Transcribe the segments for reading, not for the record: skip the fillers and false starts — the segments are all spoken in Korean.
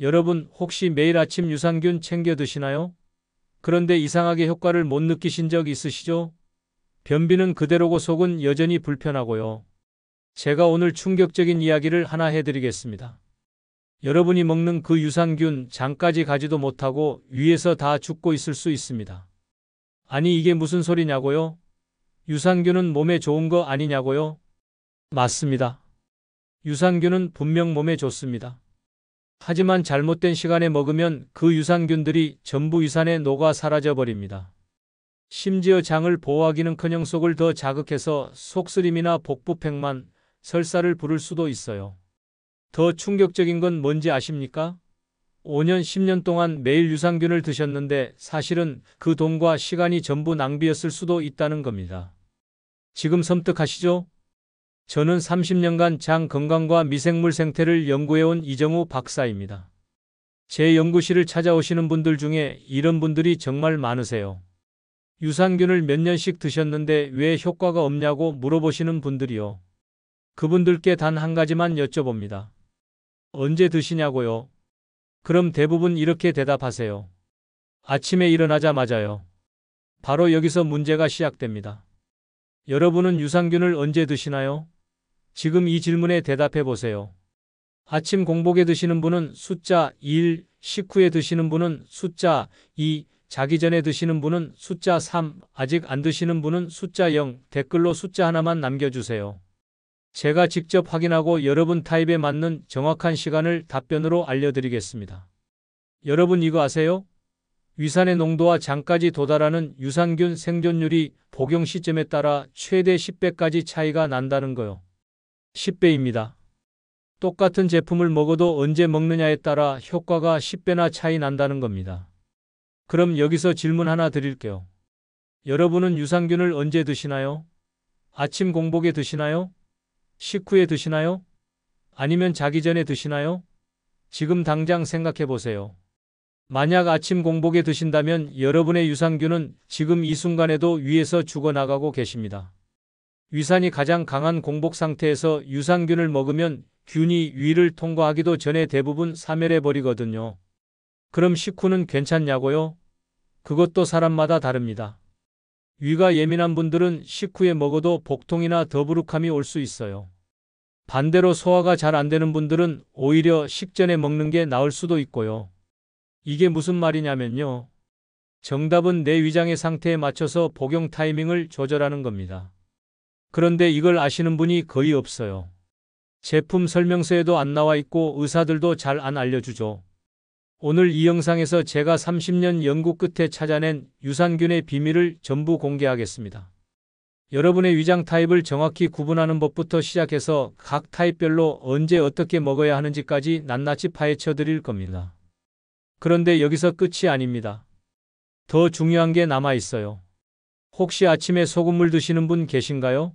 여러분 혹시 매일 아침 유산균 챙겨 드시나요? 그런데 이상하게 효과를 못 느끼신 적 있으시죠? 변비는 그대로고 속은 여전히 불편하고요. 제가 오늘 충격적인 이야기를 하나 해드리겠습니다. 여러분이 먹는 그 유산균 장까지 가지도 못하고 위에서 다 죽고 있을 수 있습니다. 아니 이게 무슨 소리냐고요? 유산균은 몸에 좋은 거 아니냐고요? 맞습니다. 유산균은 분명 몸에 좋습니다. 하지만 잘못된 시간에 먹으면 그 유산균들이 전부 위산에 녹아 사라져 버립니다. 심지어 장을 보호하기는커녕 속을 더 자극해서 속쓰림이나 복부팽만, 설사를 부를 수도 있어요. 더 충격적인 건 뭔지 아십니까? 5년, 10년 동안 매일 유산균을 드셨는데 사실은 그 돈과 시간이 전부 낭비였을 수도 있다는 겁니다. 지금 섬뜩하시죠? 저는 30년간 장 건강과 미생물 생태를 연구해온 이정우 박사입니다. 제 연구실을 찾아오시는 분들 중에 이런 분들이 정말 많으세요. 유산균을 몇 년씩 드셨는데 왜 효과가 없냐고 물어보시는 분들이요. 그분들께 단 한 가지만 여쭤봅니다. 언제 드시냐고요? 그럼 대부분 이렇게 대답하세요. 아침에 일어나자마자요. 바로 여기서 문제가 시작됩니다. 여러분은 유산균을 언제 드시나요? 지금 이 질문에 대답해 보세요. 아침 공복에 드시는 분은 숫자 1, 식후에 드시는 분은 숫자 2, 자기 전에 드시는 분은 숫자 3, 아직 안 드시는 분은 숫자 0, 댓글로 숫자 하나만 남겨주세요. 제가 직접 확인하고 여러분 타입에 맞는 정확한 시간을 답변으로 알려드리겠습니다. 여러분 이거 아세요? 위산의 농도와 장까지 도달하는 유산균 생존율이 복용 시점에 따라 최대 10배까지 차이가 난다는 거요. 10배입니다. 똑같은 제품을 먹어도 언제 먹느냐에 따라 효과가 10배나 차이 난다는 겁니다. 그럼 여기서 질문 하나 드릴게요. 여러분은 유산균을 언제 드시나요? 아침 공복에 드시나요? 식후에 드시나요? 아니면 자기 전에 드시나요? 지금 당장 생각해 보세요. 만약 아침 공복에 드신다면 여러분의 유산균은 지금 이 순간에도 위에서 죽어나가고 계십니다. 위산이 가장 강한 공복 상태에서 유산균을 먹으면 균이 위를 통과하기도 전에 대부분 사멸해 버리거든요. 그럼 식후는 괜찮냐고요? 그것도 사람마다 다릅니다. 위가 예민한 분들은 식후에 먹어도 복통이나 더부룩함이 올 수 있어요. 반대로 소화가 잘 안 되는 분들은 오히려 식전에 먹는 게 나을 수도 있고요. 이게 무슨 말이냐면요. 정답은 내 위장의 상태에 맞춰서 복용 타이밍을 조절하는 겁니다. 그런데 이걸 아시는 분이 거의 없어요. 제품 설명서에도 안 나와 있고 의사들도 잘 안 알려주죠. 오늘 이 영상에서 제가 30년 연구 끝에 찾아낸 유산균의 비밀을 전부 공개하겠습니다. 여러분의 위장 타입을 정확히 구분하는 법부터 시작해서 각 타입별로 언제 어떻게 먹어야 하는지까지 낱낱이 파헤쳐 드릴 겁니다. 그런데 여기서 끝이 아닙니다. 더 중요한 게 남아 있어요. 혹시 아침에 소금물 드시는 분 계신가요?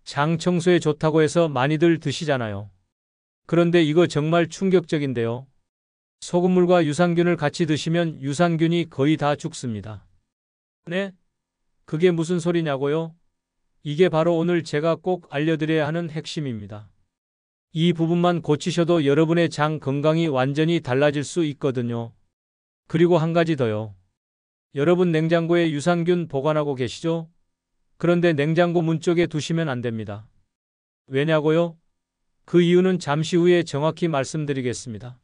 장 청소에 좋다고 해서 많이들 드시잖아요. 그런데 이거 정말 충격적인데요. 소금물과 유산균을 같이 드시면 유산균이 거의 다 죽습니다. 네? 그게 무슨 소리냐고요? 이게 바로 오늘 제가 꼭 알려드려야 하는 핵심입니다. 이 부분만 고치셔도 여러분의 장 건강이 완전히 달라질 수 있거든요. 그리고 한 가지 더요. 여러분 냉장고에 유산균 보관하고 계시죠? 그런데 냉장고 문 쪽에 두시면 안 됩니다. 왜냐고요? 그 이유는 잠시 후에 정확히 말씀드리겠습니다.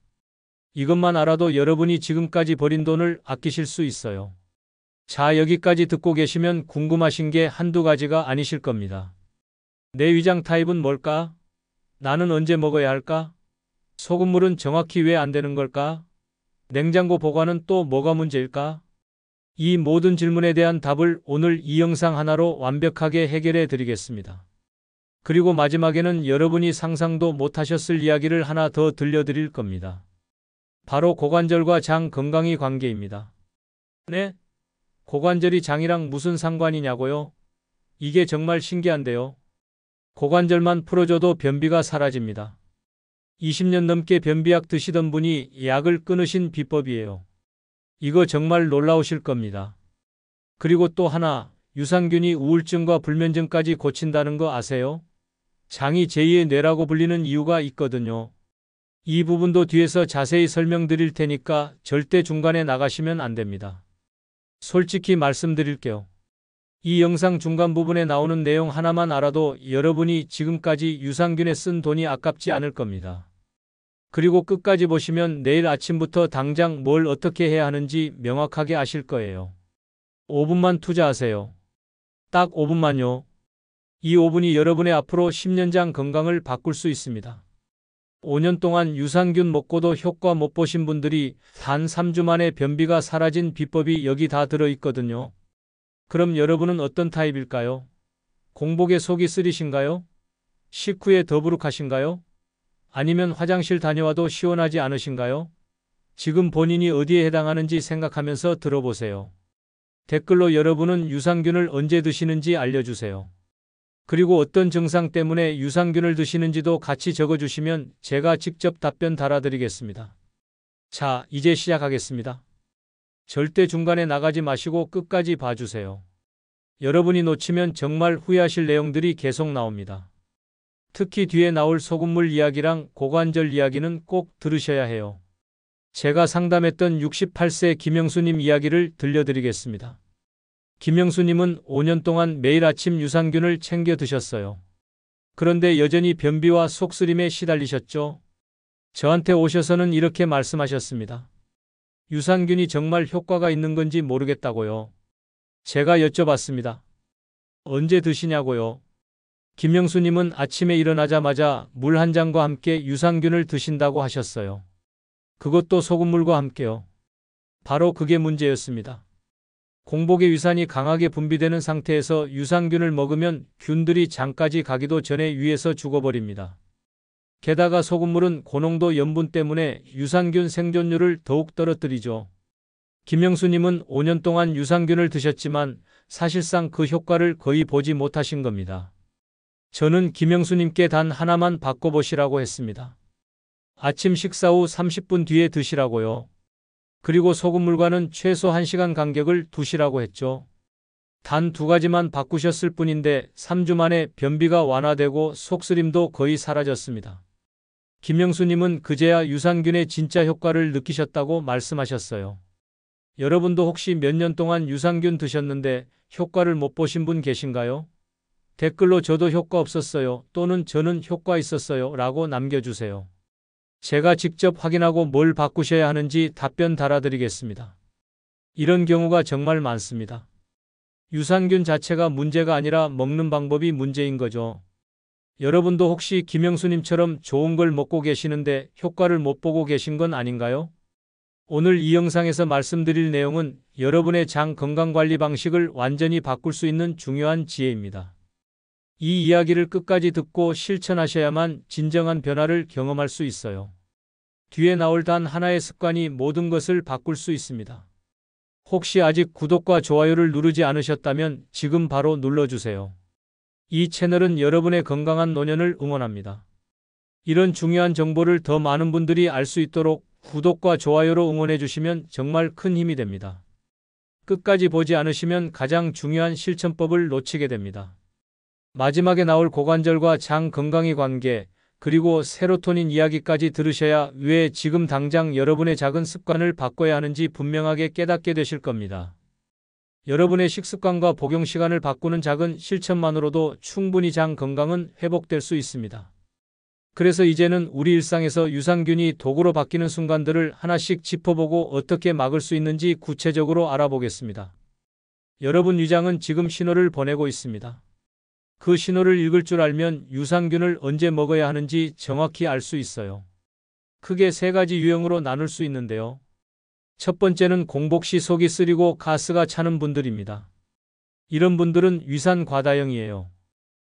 이것만 알아도 여러분이 지금까지 버린 돈을 아끼실 수 있어요. 자, 여기까지 듣고 계시면 궁금하신 게 한두 가지가 아니실 겁니다. 내 위장 타입은 뭘까? 나는 언제 먹어야 할까? 소금물은 정확히 왜 안 되는 걸까? 냉장고 보관은 또 뭐가 문제일까? 이 모든 질문에 대한 답을 오늘 이 영상 하나로 완벽하게 해결해 드리겠습니다. 그리고 마지막에는 여러분이 상상도 못하셨을 이야기를 하나 더 들려드릴 겁니다. 바로 고관절과 장 건강의 관계입니다. 네? 고관절이 장이랑 무슨 상관이냐고요? 이게 정말 신기한데요. 고관절만 풀어줘도 변비가 사라집니다. 20년 넘게 변비약 드시던 분이 약을 끊으신 비법이에요. 이거 정말 놀라우실 겁니다. 그리고 또 하나, 유산균이 우울증과 불면증까지 고친다는 거 아세요? 장이 제2의 뇌라고 불리는 이유가 있거든요. 이 부분도 뒤에서 자세히 설명드릴 테니까 절대 중간에 나가시면 안 됩니다. 솔직히 말씀드릴게요. 이 영상 중간 부분에 나오는 내용 하나만 알아도 여러분이 지금까지 유산균에 쓴 돈이 아깝지 않을 겁니다. 그리고 끝까지 보시면 내일 아침부터 당장 뭘 어떻게 해야 하는지 명확하게 아실 거예요. 5분만 투자하세요. 딱 5분만요. 이 5분이 여러분의 앞으로 10년장 건강을 바꿀 수 있습니다. 5년 동안 유산균 먹고도 효과 못 보신 분들이 단 3주 만에 변비가 사라진 비법이 여기 다 들어있거든요. 그럼 여러분은 어떤 타입일까요? 공복에 속이 쓰리신가요? 식후에 더부룩하신가요? 아니면 화장실 다녀와도 시원하지 않으신가요? 지금 본인이 어디에 해당하는지 생각하면서 들어보세요. 댓글로 여러분은 유산균을 언제 드시는지 알려주세요. 그리고 어떤 증상 때문에 유산균을 드시는지도 같이 적어주시면 제가 직접 답변 달아드리겠습니다. 자, 이제 시작하겠습니다. 절대 중간에 나가지 마시고 끝까지 봐주세요. 여러분이 놓치면 정말 후회하실 내용들이 계속 나옵니다. 특히 뒤에 나올 소금물 이야기랑 고관절 이야기는 꼭 들으셔야 해요. 제가 상담했던 68세 김영수님 이야기를 들려드리겠습니다. 김영수님은 5년 동안 매일 아침 유산균을 챙겨 드셨어요. 그런데 여전히 변비와 속쓰림에 시달리셨죠? 저한테 오셔서는 이렇게 말씀하셨습니다. 유산균이 정말 효과가 있는 건지 모르겠다고요. 제가 여쭤봤습니다. 언제 드시냐고요? 김영수님은 아침에 일어나자마자 물 한 잔과 함께 유산균을 드신다고 하셨어요. 그것도 소금물과 함께요. 바로 그게 문제였습니다. 공복에 위산이 강하게 분비되는 상태에서 유산균을 먹으면 균들이 장까지 가기도 전에 위에서 죽어버립니다. 게다가 소금물은 고농도 염분 때문에 유산균 생존율을 더욱 떨어뜨리죠. 김영수님은 5년 동안 유산균을 드셨지만 사실상 그 효과를 거의 보지 못하신 겁니다. 저는 김영수님께 단 하나만 바꿔보시라고 했습니다. 아침 식사 후 30분 뒤에 드시라고요. 그리고 소금물과는 최소 1시간 간격을 두시라고 했죠. 단 2가지만 바꾸셨을 뿐인데 3주 만에 변비가 완화되고 속쓰림도 거의 사라졌습니다. 김영수님은 그제야 유산균의 진짜 효과를 느끼셨다고 말씀하셨어요. 여러분도 혹시 몇 년 동안 유산균 드셨는데 효과를 못 보신 분 계신가요? 댓글로 저도 효과 없었어요 또는 저는 효과 있었어요 라고 남겨주세요. 제가 직접 확인하고 뭘 바꾸셔야 하는지 답변 달아드리겠습니다. 이런 경우가 정말 많습니다. 유산균 자체가 문제가 아니라 먹는 방법이 문제인 거죠. 여러분도 혹시 김영수님처럼 좋은 걸 먹고 계시는데 효과를 못 보고 계신 건 아닌가요? 오늘 이 영상에서 말씀드릴 내용은 여러분의 장 건강관리 방식을 완전히 바꿀 수 있는 중요한 지혜입니다. 이 이야기를 끝까지 듣고 실천하셔야만 진정한 변화를 경험할 수 있어요. 뒤에 나올 단 하나의 습관이 모든 것을 바꿀 수 있습니다. 혹시 아직 구독과 좋아요를 누르지 않으셨다면 지금 바로 눌러주세요. 이 채널은 여러분의 건강한 노년을 응원합니다. 이런 중요한 정보를 더 많은 분들이 알 수 있도록 구독과 좋아요로 응원해 주시면 정말 큰 힘이 됩니다. 끝까지 보지 않으시면 가장 중요한 실천법을 놓치게 됩니다. 마지막에 나올 고관절과 장 건강의 관계, 그리고 세로토닌 이야기까지 들으셔야 왜 지금 당장 여러분의 작은 습관을 바꿔야 하는지 분명하게 깨닫게 되실 겁니다. 여러분의 식습관과 복용 시간을 바꾸는 작은 실천만으로도 충분히 장 건강은 회복될 수 있습니다. 그래서 이제는 우리 일상에서 유산균이 도구로 바뀌는 순간들을 하나씩 짚어보고 어떻게 막을 수 있는지 구체적으로 알아보겠습니다. 여러분 위장은 지금 신호를 보내고 있습니다. 그 신호를 읽을 줄 알면 유산균을 언제 먹어야 하는지 정확히 알 수 있어요. 크게 3가지 유형으로 나눌 수 있는데요. 첫 번째는 공복 시 속이 쓰리고 가스가 차는 분들입니다. 이런 분들은 위산 과다형이에요.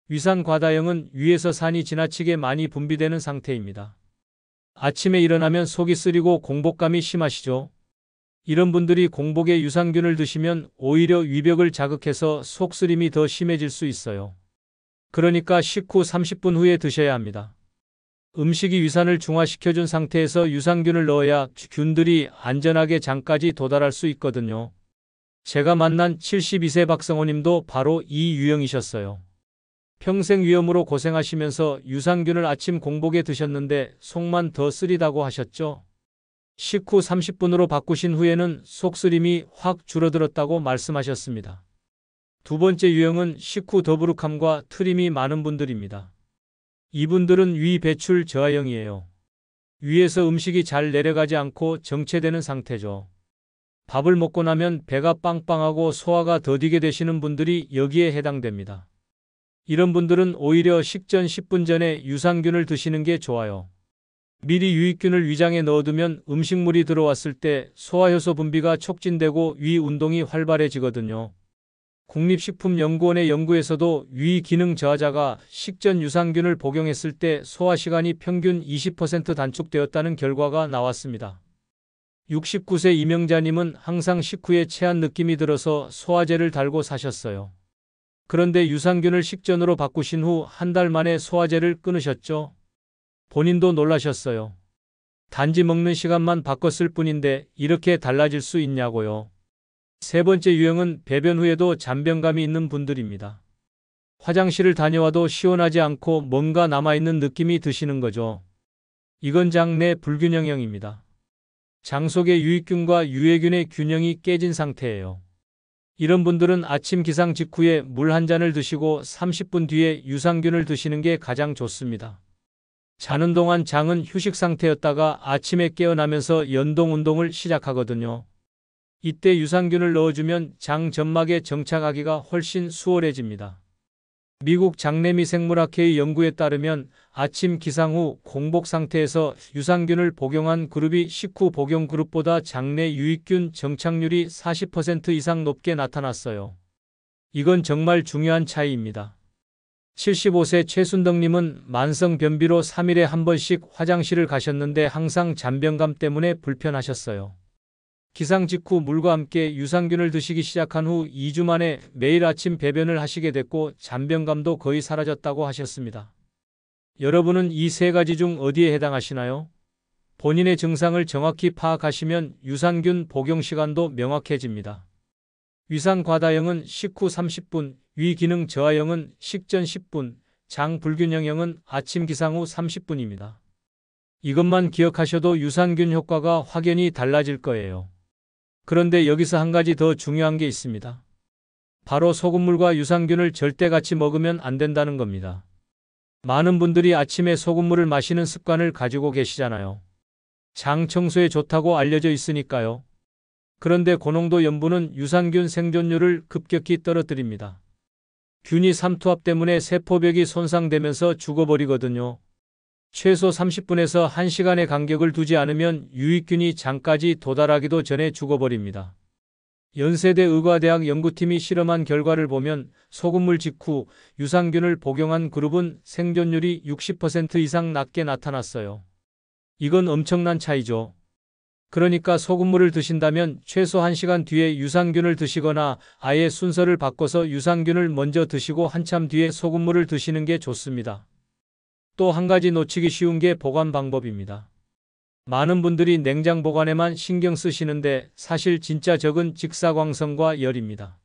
위산 과다형은 위에서 산이 지나치게 많이 분비되는 상태입니다. 아침에 일어나면 속이 쓰리고 공복감이 심하시죠? 이런 분들이 공복에 유산균을 드시면 오히려 위벽을 자극해서 속쓰림이 더 심해질 수 있어요. 그러니까 식후 30분 후에 드셔야 합니다. 음식이 위산을 중화시켜준 상태에서 유산균을 넣어야 균들이 안전하게 장까지 도달할 수 있거든요. 제가 만난 72세 박성호님도 바로 이 유형이셨어요. 평생 위염으로 고생하시면서 유산균을 아침 공복에 드셨는데 속만 더 쓰리다고 하셨죠? 식후 30분으로 바꾸신 후에는 속쓰림이 확 줄어들었다고 말씀하셨습니다. 두 번째 유형은 식후 더부룩함과 트림이 많은 분들입니다. 이분들은 위 배출 저하형이에요. 위에서 음식이 잘 내려가지 않고 정체되는 상태죠. 밥을 먹고 나면 배가 빵빵하고 소화가 더디게 되시는 분들이 여기에 해당됩니다. 이런 분들은 오히려 식전 10분 전에 유산균을 드시는 게 좋아요. 미리 유익균을 위장에 넣어두면 음식물이 들어왔을 때 소화효소 분비가 촉진되고 위 운동이 활발해지거든요. 국립식품연구원의 연구에서도 위 기능 저하자가 식전 유산균을 복용했을 때 소화 시간이 평균 20% 단축되었다는 결과가 나왔습니다. 69세 이명자님은 항상 식후에 체한 느낌이 들어서 소화제를 달고 사셨어요. 그런데 유산균을 식전으로 바꾸신 후 한 달 만에 소화제를 끊으셨죠? 본인도 놀라셨어요. 단지 먹는 시간만 바꿨을 뿐인데 이렇게 달라질 수 있냐고요. 세 번째 유형은 배변 후에도 잔변감이 있는 분들입니다. 화장실을 다녀와도 시원하지 않고 뭔가 남아있는 느낌이 드시는 거죠. 이건 장내 불균형형입니다. 장 속의 유익균과 유해균의 균형이 깨진 상태예요. 이런 분들은 아침 기상 직후에 물 한 잔을 드시고 30분 뒤에 유산균을 드시는 게 가장 좋습니다. 자는 동안 장은 휴식 상태였다가 아침에 깨어나면서 연동 운동을 시작하거든요. 이때 유산균을 넣어주면 장 점막에 정착하기가 훨씬 수월해집니다. 미국 장내미생물학회의 연구에 따르면 아침 기상 후 공복 상태에서 유산균을 복용한 그룹이 식후 복용 그룹보다 장내 유익균 정착률이 40% 이상 높게 나타났어요. 이건 정말 중요한 차이입니다. 75세 최순덕님은 만성 변비로 3일에 한 번씩 화장실을 가셨는데 항상 잔변감 때문에 불편하셨어요. 기상 직후 물과 함께 유산균을 드시기 시작한 후 2주 만에 매일 아침 배변을 하시게 됐고 잔변감도 거의 사라졌다고 하셨습니다. 여러분은 이 세 가지 중 어디에 해당하시나요? 본인의 증상을 정확히 파악하시면 유산균 복용 시간도 명확해집니다. 위산 과다형은 식후 30분, 위 기능 저하형은 식전 10분, 장 불균형형은 아침 기상 후 30분입니다. 이것만 기억하셔도 유산균 효과가 확연히 달라질 거예요. 그런데 여기서 한 가지 더 중요한 게 있습니다. 바로 소금물과 유산균을 절대 같이 먹으면 안 된다는 겁니다. 많은 분들이 아침에 소금물을 마시는 습관을 가지고 계시잖아요. 장 청소에 좋다고 알려져 있으니까요. 그런데 고농도 염분은 유산균 생존율을 급격히 떨어뜨립니다. 균이 삼투압 때문에 세포벽이 손상되면서 죽어버리거든요. 최소 30분에서 1시간의 간격을 두지 않으면 유익균이 장까지 도달하기도 전에 죽어버립니다. 연세대 의과대학 연구팀이 실험한 결과를 보면 소금물 직후 유산균을 복용한 그룹은 생존율이 60% 이상 낮게 나타났어요. 이건 엄청난 차이죠. 그러니까 소금물을 드신다면 최소 1시간 뒤에 유산균을 드시거나 아예 순서를 바꿔서 유산균을 먼저 드시고 한참 뒤에 소금물을 드시는 게 좋습니다. 또 한 가지 놓치기 쉬운 게 보관 방법입니다. 많은 분들이 냉장 보관에만 신경 쓰시는데 사실 진짜 적은 직사광선과 열입니다.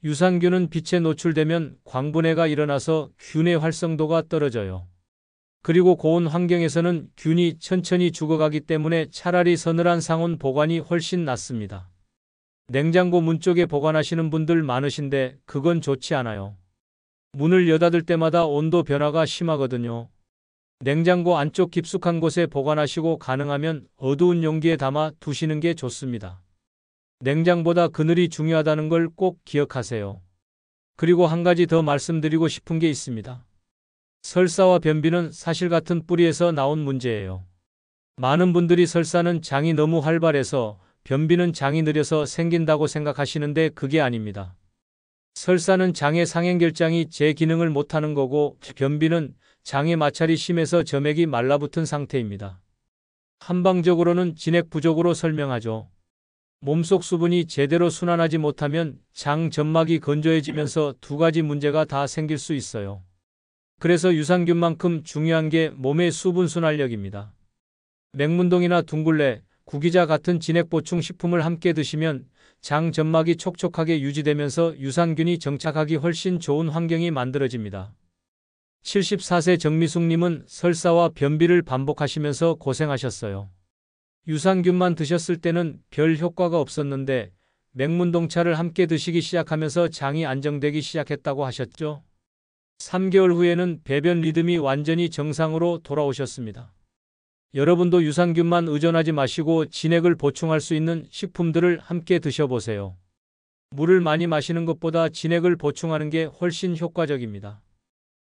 유산균은 빛에 노출되면 광분해가 일어나서 균의 활성도가 떨어져요. 그리고 고온 환경에서는 균이 천천히 죽어가기 때문에 차라리 서늘한 상온 보관이 훨씬 낫습니다. 냉장고 문 쪽에 보관하시는 분들 많으신데 그건 좋지 않아요. 문을 여닫을 때마다 온도 변화가 심하거든요. 냉장고 안쪽 깊숙한 곳에 보관하시고 가능하면 어두운 용기에 담아 두시는 게 좋습니다. 냉장보다 그늘이 중요하다는 걸 꼭 기억하세요. 그리고 한 가지 더 말씀드리고 싶은 게 있습니다. 설사와 변비는 사실 같은 뿌리에서 나온 문제예요. 많은 분들이 설사는 장이 너무 활발해서 변비는 장이 느려서 생긴다고 생각하시는데 그게 아닙니다. 설사는 장의 상행결장이 제 기능을 못하는 거고 변비는 장의 마찰이 심해서 점액이 말라붙은 상태입니다. 한방적으로는 진액 부족으로 설명하죠. 몸속 수분이 제대로 순환하지 못하면 장 점막이 건조해지면서 두 가지 문제가 다 생길 수 있어요. 그래서 유산균만큼 중요한 게 몸의 수분 순환력입니다. 맹문동이나 둥글레, 구기자 같은 진액 보충 식품을 함께 드시면 장 점막이 촉촉하게 유지되면서 유산균이 정착하기 훨씬 좋은 환경이 만들어집니다. 74세 정미숙님은 설사와 변비를 반복하시면서 고생하셨어요. 유산균만 드셨을 때는 별 효과가 없었는데 맹문동차를 함께 드시기 시작하면서 장이 안정되기 시작했다고 하셨죠. 3개월 후에는 배변 리듬이 완전히 정상으로 돌아오셨습니다. 여러분도 유산균만 의존하지 마시고 진액을 보충할 수 있는 식품들을 함께 드셔보세요. 물을 많이 마시는 것보다 진액을 보충하는 게 훨씬 효과적입니다.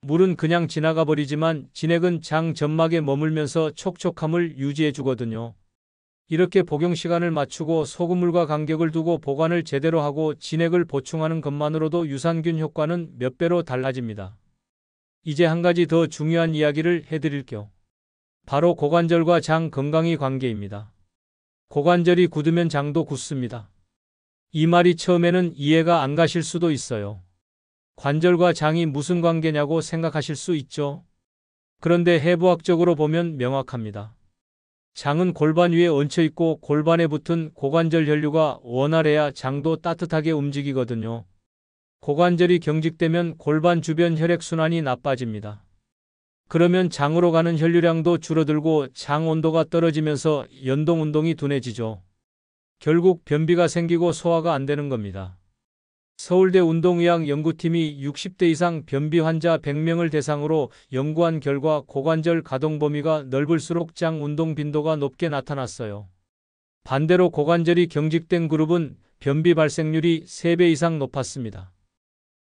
물은 그냥 지나가 버리지만 진액은 장 점막에 머물면서 촉촉함을 유지해 주거든요. 이렇게 복용 시간을 맞추고 소금물과 간격을 두고 보관을 제대로 하고 진액을 보충하는 것만으로도 유산균 효과는 몇 배로 달라집니다. 이제 한 가지 더 중요한 이야기를 해드릴게요. 바로 고관절과 장 건강의 관계입니다. 고관절이 굳으면 장도 굳습니다. 이 말이 처음에는 이해가 안 가실 수도 있어요. 관절과 장이 무슨 관계냐고 생각하실 수 있죠. 그런데 해부학적으로 보면 명확합니다. 장은 골반 위에 얹혀 있고 골반에 붙은 고관절 혈류가 원활해야 장도 따뜻하게 움직이거든요. 고관절이 경직되면 골반 주변 혈액순환이 나빠집니다. 그러면 장으로 가는 혈류량도 줄어들고 장 온도가 떨어지면서 연동 운동이 둔해지죠. 결국 변비가 생기고 소화가 안 되는 겁니다. 서울대 운동의학 연구팀이 60대 이상 변비 환자 100명을 대상으로 연구한 결과 고관절 가동 범위가 넓을수록 장 운동 빈도가 높게 나타났어요. 반대로 고관절이 경직된 그룹은 변비 발생률이 3배 이상 높았습니다.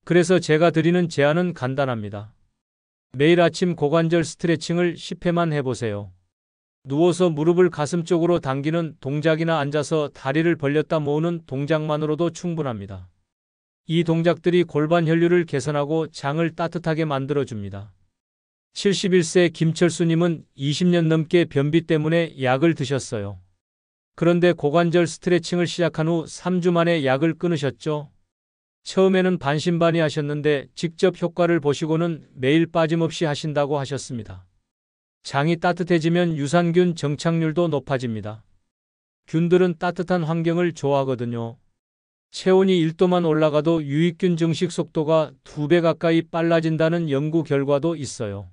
그래서 제가 드리는 제안은 간단합니다. 매일 아침 고관절 스트레칭을 10회만 해보세요. 누워서 무릎을 가슴 쪽으로 당기는 동작이나 앉아서 다리를 벌렸다 모으는 동작만으로도 충분합니다. 이 동작들이 골반 혈류를 개선하고 장을 따뜻하게 만들어줍니다. 71세 김철수님은 20년 넘게 변비 때문에 약을 드셨어요. 그런데 고관절 스트레칭을 시작한 후 3주 만에 약을 끊으셨죠. 처음에는 반신반의하셨는데 직접 효과를 보시고는 매일 빠짐없이 하신다고 하셨습니다. 장이 따뜻해지면 유산균 정착률도 높아집니다. 균들은 따뜻한 환경을 좋아하거든요. 체온이 1도만 올라가도 유익균 증식 속도가 2배 가까이 빨라진다는 연구 결과도 있어요.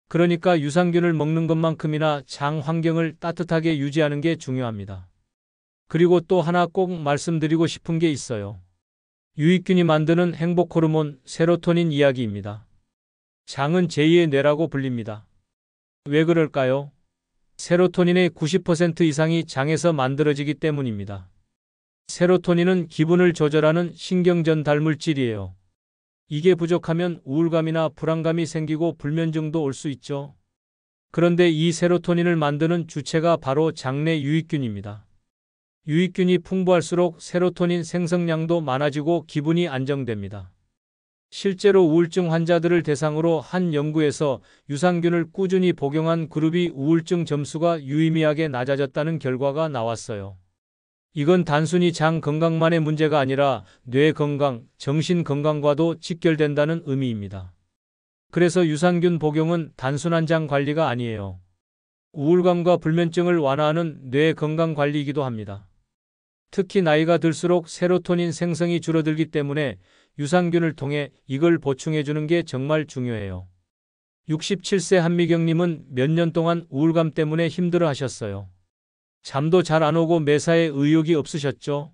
그러니까 유산균을 먹는 것만큼이나 장 환경을 따뜻하게 유지하는 게 중요합니다. 그리고 또 하나 꼭 말씀드리고 싶은 게 있어요. 유익균이 만드는 행복 호르몬 세로토닌 이야기입니다. 장은 제2의 뇌라고 불립니다. 왜 그럴까요? 세로토닌의 90% 이상이 장에서 만들어지기 때문입니다. 세로토닌은 기분을 조절하는 신경전달 물질이에요. 이게 부족하면 우울감이나 불안감이 생기고 불면증도 올 수 있죠. 그런데 이 세로토닌을 만드는 주체가 바로 장내 유익균입니다. 유익균이 풍부할수록 세로토닌 생성량도 많아지고 기분이 안정됩니다. 실제로 우울증 환자들을 대상으로 한 연구에서 유산균을 꾸준히 복용한 그룹이 우울증 점수가 유의미하게 낮아졌다는 결과가 나왔어요. 이건 단순히 장 건강만의 문제가 아니라 뇌 건강, 정신 건강과도 직결된다는 의미입니다. 그래서 유산균 복용은 단순한 장 관리가 아니에요. 우울감과 불면증을 완화하는 뇌 건강 관리이기도 합니다. 특히 나이가 들수록 세로토닌 생성이 줄어들기 때문에 유산균을 통해 이걸 보충해주는 게 정말 중요해요. 67세 한미경님은 몇 년 동안 우울감 때문에 힘들어 하셨어요. 잠도 잘 안 오고 매사에 의욕이 없으셨죠?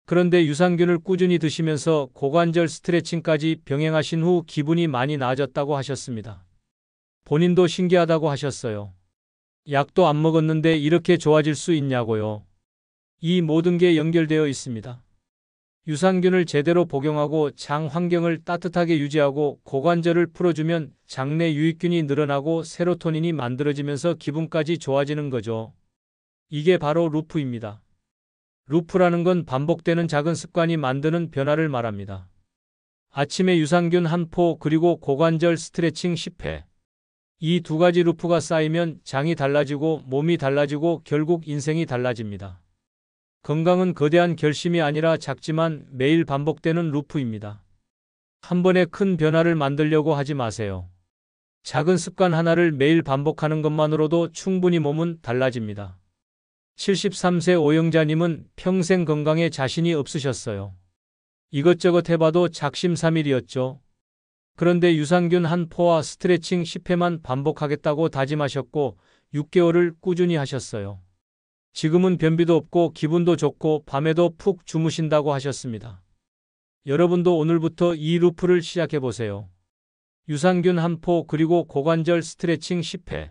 그런데 유산균을 꾸준히 드시면서 고관절 스트레칭까지 병행하신 후 기분이 많이 나아졌다고 하셨습니다. 본인도 신기하다고 하셨어요. 약도 안 먹었는데 이렇게 좋아질 수 있냐고요. 이 모든 게 연결되어 있습니다. 유산균을 제대로 복용하고 장 환경을 따뜻하게 유지하고 고관절을 풀어주면 장내 유익균이 늘어나고 세로토닌이 만들어지면서 기분까지 좋아지는 거죠. 이게 바로 루프입니다. 루프라는 건 반복되는 작은 습관이 만드는 변화를 말합니다. 아침에 유산균 한 포 그리고 고관절 스트레칭 10회. 이 두 가지 루프가 쌓이면 장이 달라지고 몸이 달라지고 결국 인생이 달라집니다. 건강은 거대한 결심이 아니라 작지만 매일 반복되는 루프입니다. 한 번에 큰 변화를 만들려고 하지 마세요. 작은 습관 하나를 매일 반복하는 것만으로도 충분히 몸은 달라집니다. 73세 오영자님은 평생 건강에 자신이 없으셨어요. 이것저것 해봐도 작심삼일이었죠. 그런데 유산균 한 포와 스트레칭 10회만 반복하겠다고 다짐하셨고 6개월을 꾸준히 하셨어요. 지금은 변비도 없고 기분도 좋고 밤에도 푹 주무신다고 하셨습니다. 여러분도 오늘부터 이 루프를 시작해 보세요. 유산균 한 포 그리고 고관절 스트레칭 10회.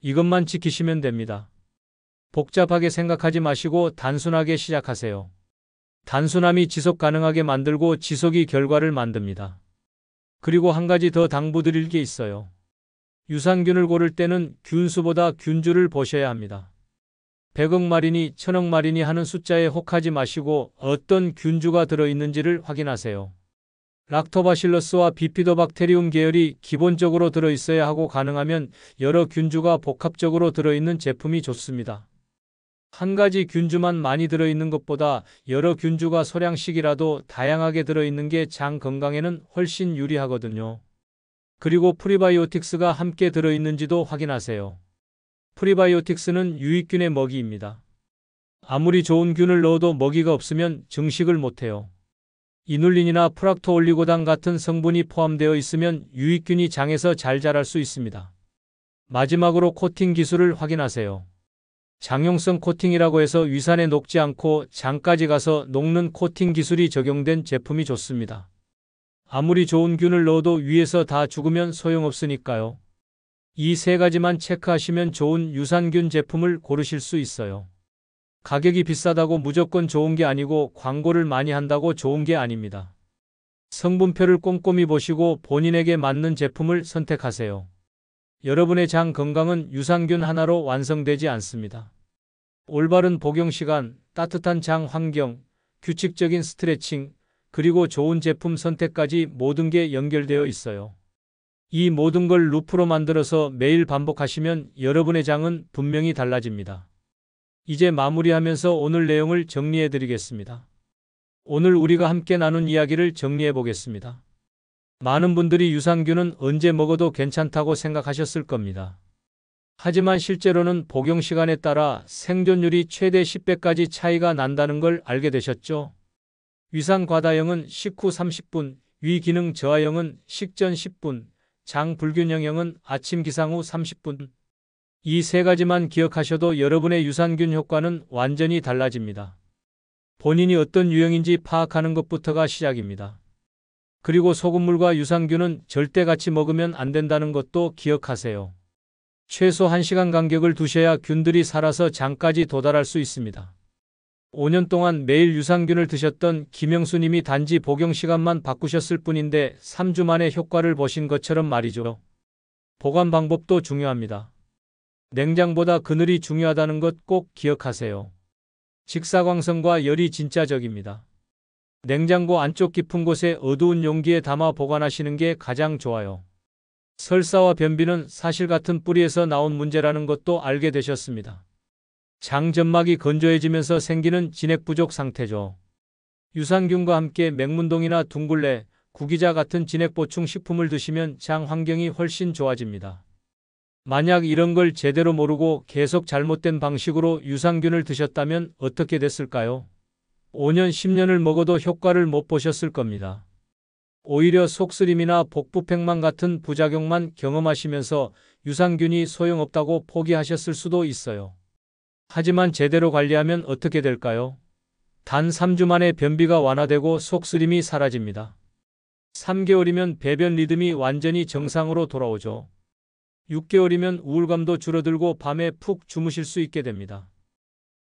이것만 지키시면 됩니다. 복잡하게 생각하지 마시고 단순하게 시작하세요. 단순함이 지속 가능하게 만들고 지속이 결과를 만듭니다. 그리고 한 가지 더 당부드릴 게 있어요. 유산균을 고를 때는 균수보다 균주를 보셔야 합니다. 100억 마리니 1000억 마리니 하는 숫자에 혹하지 마시고 어떤 균주가 들어있는지를 확인하세요. 락토바실러스와 비피도박테리움 계열이 기본적으로 들어있어야 하고 가능하면 여러 균주가 복합적으로 들어있는 제품이 좋습니다. 한 가지 균주만 많이 들어있는 것보다 여러 균주가 소량씩이라도 다양하게 들어있는 게 장 건강에는 훨씬 유리하거든요. 그리고 프리바이오틱스가 함께 들어있는지도 확인하세요. 프리바이오틱스는 유익균의 먹이입니다. 아무리 좋은 균을 넣어도 먹이가 없으면 증식을 못해요. 이눌린이나 프락토올리고당 같은 성분이 포함되어 있으면 유익균이 장에서 잘 자랄 수 있습니다. 마지막으로 코팅 기술을 확인하세요. 장용성 코팅이라고 해서 위산에 녹지 않고 장까지 가서 녹는 코팅 기술이 적용된 제품이 좋습니다. 아무리 좋은 균을 넣어도 위에서 다 죽으면 소용없으니까요. 이 세 가지만 체크하시면 좋은 유산균 제품을 고르실 수 있어요. 가격이 비싸다고 무조건 좋은 게 아니고 광고를 많이 한다고 좋은 게 아닙니다. 성분표를 꼼꼼히 보시고 본인에게 맞는 제품을 선택하세요. 여러분의 장 건강은 유산균 하나로 완성되지 않습니다. 올바른 복용 시간, 따뜻한 장 환경, 규칙적인 스트레칭, 그리고 좋은 제품 선택까지 모든 게 연결되어 있어요. 이 모든 걸 루프로 만들어서 매일 반복하시면 여러분의 장은 분명히 달라집니다. 이제 마무리하면서 오늘 내용을 정리해 드리겠습니다. 오늘 우리가 함께 나눈 이야기를 정리해 보겠습니다. 많은 분들이 유산균은 언제 먹어도 괜찮다고 생각하셨을 겁니다. 하지만 실제로는 복용 시간에 따라 생존율이 최대 10배까지 차이가 난다는 걸 알게 되셨죠? 위산 과다형은 식후 30분, 위기능 저하형은 식전 10분, 장 불균형형은 아침 기상 후 30분. 이 세 가지만 기억하셔도 여러분의 유산균 효과는 완전히 달라집니다. 본인이 어떤 유형인지 파악하는 것부터가 시작입니다. 그리고 소금물과 유산균은 절대 같이 먹으면 안 된다는 것도 기억하세요. 최소 1시간 간격을 두셔야 균들이 살아서 장까지 도달할 수 있습니다. 5년 동안 매일 유산균을 드셨던 김영수 님이 단지 복용 시간만 바꾸셨을 뿐인데 3주 만에 효과를 보신 것처럼 말이죠. 보관 방법도 중요합니다. 냉장보다 그늘이 중요하다는 것 꼭 기억하세요. 직사광선과 열이 진짜 적입니다. 냉장고 안쪽 깊은 곳에 어두운 용기에 담아 보관하시는 게 가장 좋아요. 설사와 변비는 사실 같은 뿌리에서 나온 문제라는 것도 알게 되셨습니다. 장 점막이 건조해지면서 생기는 진액 부족 상태죠. 유산균과 함께 맹문동이나 둥글레, 구기자 같은 진액 보충 식품을 드시면 장 환경이 훨씬 좋아집니다. 만약 이런 걸 제대로 모르고 계속 잘못된 방식으로 유산균을 드셨다면 어떻게 됐을까요? 5년, 10년을 먹어도 효과를 못 보셨을 겁니다. 오히려 속쓰림이나 복부팽만 같은 부작용만 경험하시면서 유산균이 소용없다고 포기하셨을 수도 있어요. 하지만 제대로 관리하면 어떻게 될까요? 단 3주 만에 변비가 완화되고 속쓰림이 사라집니다. 3개월이면 배변 리듬이 완전히 정상으로 돌아오죠. 6개월이면 우울감도 줄어들고 밤에 푹 주무실 수 있게 됩니다.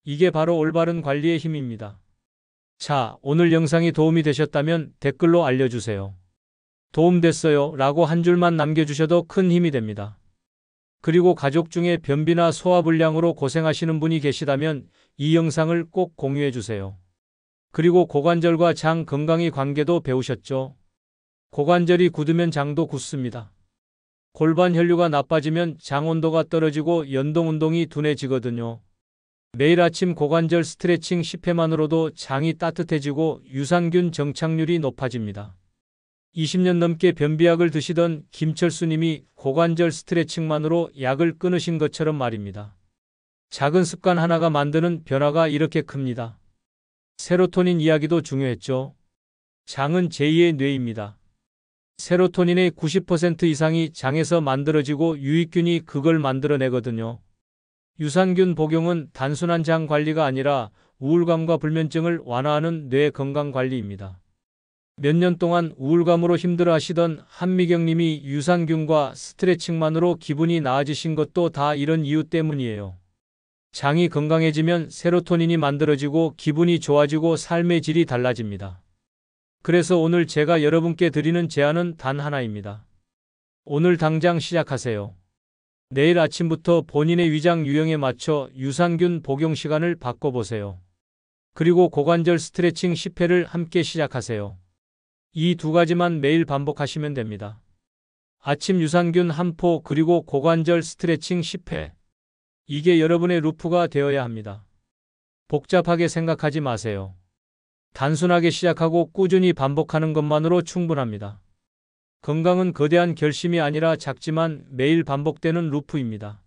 이게 바로 올바른 관리의 힘입니다. 자, 오늘 영상이 도움이 되셨다면 댓글로 알려주세요. 도움됐어요 라고 한 줄만 남겨주셔도 큰 힘이 됩니다. 그리고 가족 중에 변비나 소화불량으로 고생하시는 분이 계시다면 이 영상을 꼭 공유해주세요. 그리고 고관절과 장 건강의 관계도 배우셨죠? 고관절이 굳으면 장도 굳습니다. 골반 혈류가 나빠지면 장 온도가 떨어지고 연동운동이 둔해지거든요. 매일 아침 고관절 스트레칭 10회만으로도 장이 따뜻해지고 유산균 정착률이 높아집니다. 20년 넘게 변비약을 드시던 김철수 님이 고관절 스트레칭만으로 약을 끊으신 것처럼 말입니다. 작은 습관 하나가 만드는 변화가 이렇게 큽니다. 세로토닌 이야기도 중요했죠. 장은 제2의 뇌입니다. 세로토닌의 90% 이상이 장에서 만들어지고 유익균이 그걸 만들어내거든요. 유산균 복용은 단순한 장 관리가 아니라 우울감과 불면증을 완화하는 뇌 건강 관리입니다. 몇 년 동안 우울감으로 힘들어하시던 한미경 님이 유산균과 스트레칭만으로 기분이 나아지신 것도 다 이런 이유 때문이에요. 장이 건강해지면 세로토닌이 만들어지고 기분이 좋아지고 삶의 질이 달라집니다. 그래서 오늘 제가 여러분께 드리는 제안은 단 하나입니다. 오늘 당장 시작하세요. 내일 아침부터 본인의 위장 유형에 맞춰 유산균 복용 시간을 바꿔보세요. 그리고 고관절 스트레칭 10회를 함께 시작하세요. 이 두 가지만 매일 반복하시면 됩니다. 아침 유산균 한 포 그리고 고관절 스트레칭 10회. 이게 여러분의 루프가 되어야 합니다. 복잡하게 생각하지 마세요. 단순하게 시작하고 꾸준히 반복하는 것만으로 충분합니다. 건강은 거대한 결심이 아니라 작지만 매일 반복되는 루프입니다.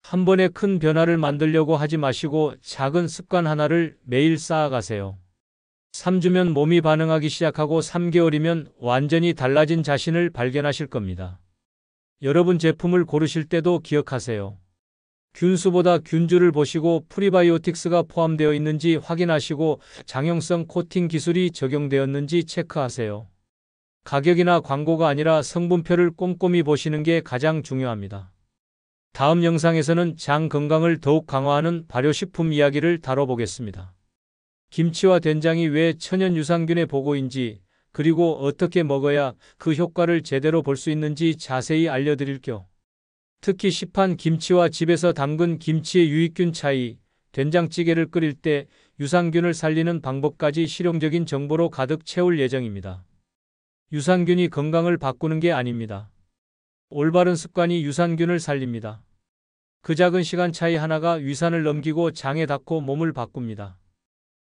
한 번에 큰 변화를 만들려고 하지 마시고 작은 습관 하나를 매일 쌓아가세요. 3주면 몸이 반응하기 시작하고 3개월이면 완전히 달라진 자신을 발견하실 겁니다. 여러분 제품을 고르실 때도 기억하세요. 균수보다 균주를 보시고 프리바이오틱스가 포함되어 있는지 확인하시고 장형성 코팅 기술이 적용되었는지 체크하세요. 가격이나 광고가 아니라 성분표를 꼼꼼히 보시는 게 가장 중요합니다. 다음 영상에서는 장 건강을 더욱 강화하는 발효식품 이야기를 다뤄보겠습니다. 김치와 된장이 왜 천연 유산균의 보고인지, 그리고 어떻게 먹어야 그 효과를 제대로 볼 수 있는지 자세히 알려드릴게요. 특히 시판 김치와 집에서 담근 김치의 유익균 차이, 된장찌개를 끓일 때 유산균을 살리는 방법까지 실용적인 정보로 가득 채울 예정입니다. 유산균이 건강을 바꾸는 게 아닙니다. 올바른 습관이 유산균을 살립니다. 그 작은 시간 차이 하나가 위산을 넘기고 장에 닿고 몸을 바꿉니다.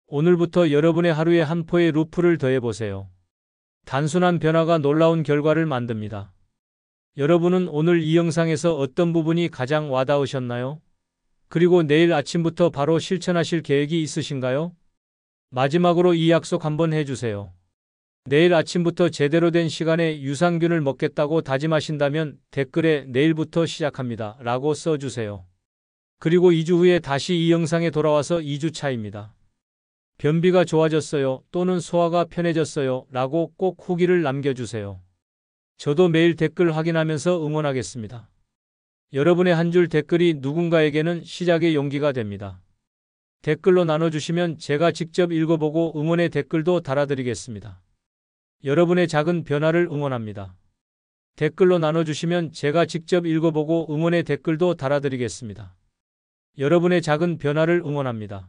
오늘부터 여러분의 하루에 한 포의 루프를 더해보세요. 단순한 변화가 놀라운 결과를 만듭니다. 여러분은 오늘 이 영상에서 어떤 부분이 가장 와닿으셨나요? 그리고 내일 아침부터 바로 실천하실 계획이 있으신가요? 마지막으로 이 약속 한번 해주세요. 내일 아침부터 제대로 된 시간에 유산균을 먹겠다고 다짐하신다면 댓글에 내일부터 시작합니다 라고 써주세요. 그리고 2주 후에 다시 이 영상에 돌아와서 2주 차입니다. 변비가 좋아졌어요 또는 소화가 편해졌어요 라고 꼭 후기를 남겨주세요. 저도 매일 댓글 확인하면서 응원하겠습니다. 여러분의 한 줄 댓글이 누군가에게는 시작의 용기가 됩니다. 댓글로 나눠주시면 제가 직접 읽어보고 응원의 댓글도 달아드리겠습니다. 여러분의 작은 변화를 응원합니다. 댓글로 나눠주시면 제가 직접 읽어보고 응원의 댓글도 달아드리겠습니다. 여러분의 작은 변화를 응원합니다.